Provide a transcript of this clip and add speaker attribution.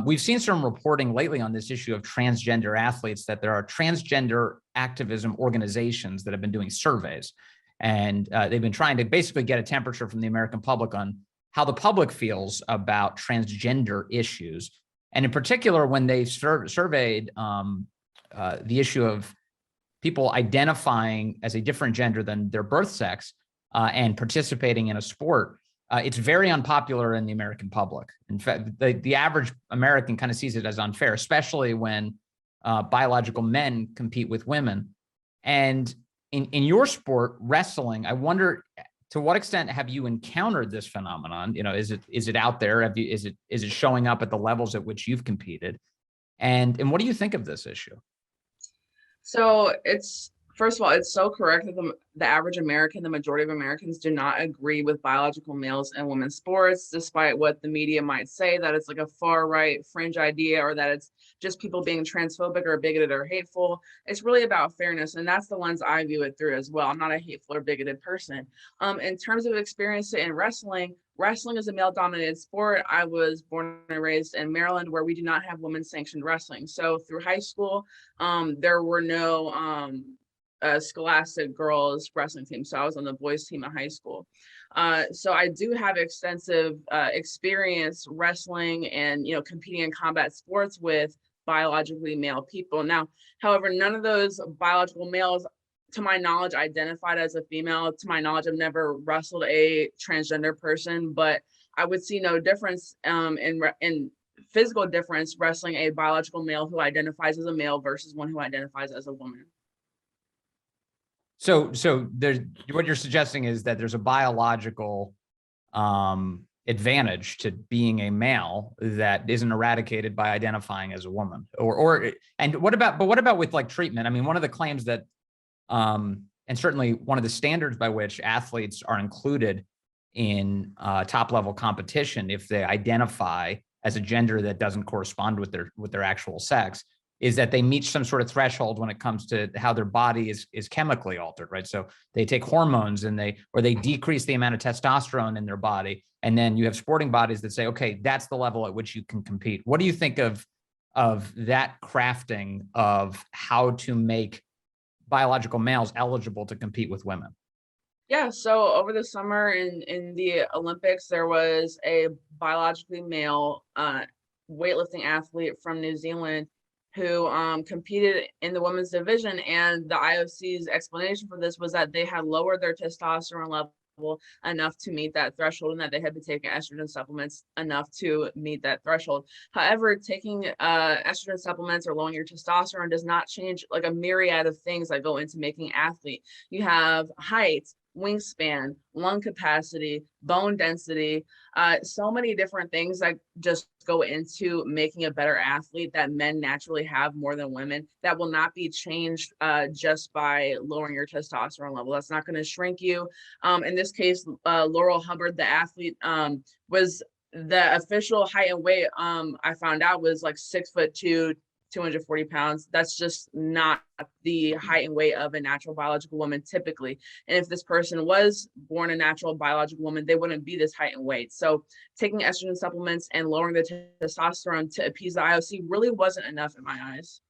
Speaker 1: We've seen some reporting lately on this issue of transgender athletes, that there are transgender activism organizations that have been doing surveys. And they've been trying to basically get a temperature from the American public on how the public feels about transgender issues. And in particular, when they surveyed the issue of people identifying as a different gender than their birth sex and participating in a sport, it's very unpopular in the American public. In fact, the average American kind of sees it as unfair, especially when biological men compete with women. And in your sport, wrestling, I wonder, to what extent have you encountered this phenomenon? You know, is it out there? Is it showing up at the levels at which you've competed? And what do you think of this issue?
Speaker 2: So first of all, it's so correct that the average American, the majority of Americans, do not agree with biological males in women's sports, despite what the media might say, that it's like a far right fringe idea, or that it's just people being transphobic or bigoted or hateful. It's really about fairness, and that's the lens I view it through as well. I'm not a hateful or bigoted person. In terms of experience in wrestling is a male-dominated sport. I was born and raised in Maryland, where we do not have women's sanctioned wrestling. So through high school, there were no scholastic girls wrestling team. So I was on the boys team at high school. So I do have extensive experience wrestling and, competing in combat sports with biologically male people. Now, however, none of those biological males, to my knowledge, identified as a female. To my knowledge, I've never wrestled a transgender person, but I would see no difference in physical difference wrestling a biological male who identifies as a male versus one who identifies as a woman.
Speaker 1: So what you're suggesting is that there's a biological advantage to being a male that isn't eradicated by identifying as a woman, and what about with like treatment? I mean, one of the claims that and certainly one of the standards by which athletes are included in top level competition, if they identify as a gender that doesn't correspond with their actual sex, is that they meet some sort of threshold when it comes to how their body is chemically altered, right? So they take hormones and they decrease the amount of testosterone in their body. And then you have sporting bodies that say, okay, that's the level at which you can compete. What do you think of that crafting of how to make biological males eligible to compete with women?
Speaker 2: Yeah, so over the summer in the Olympics, there was a biologically male weightlifting athlete from New Zealand who competed in the women's division, and the IOC's explanation for this was that they had lowered their testosterone level enough to meet that threshold, and that they had been taking estrogen supplements enough to meet that threshold. However, taking estrogen supplements or lowering your testosterone does not change like a myriad of things that go into making an athlete. You have height, wingspan, lung capacity, bone density, so many different things that just go into making a better athlete that men naturally have more than women, that will not be changed just by lowering your testosterone level. That's not going to shrink you. In this case, Laurel Hubbard, the athlete, was the official height and weight, I found out, was like 6'2", 240 pounds. That's just not the height and weight of a natural biological woman typically. And if this person was born a natural biological woman, they wouldn't be this height and weight. So taking estrogen supplements and lowering the testosterone to appease the IOC really wasn't enough in my eyes.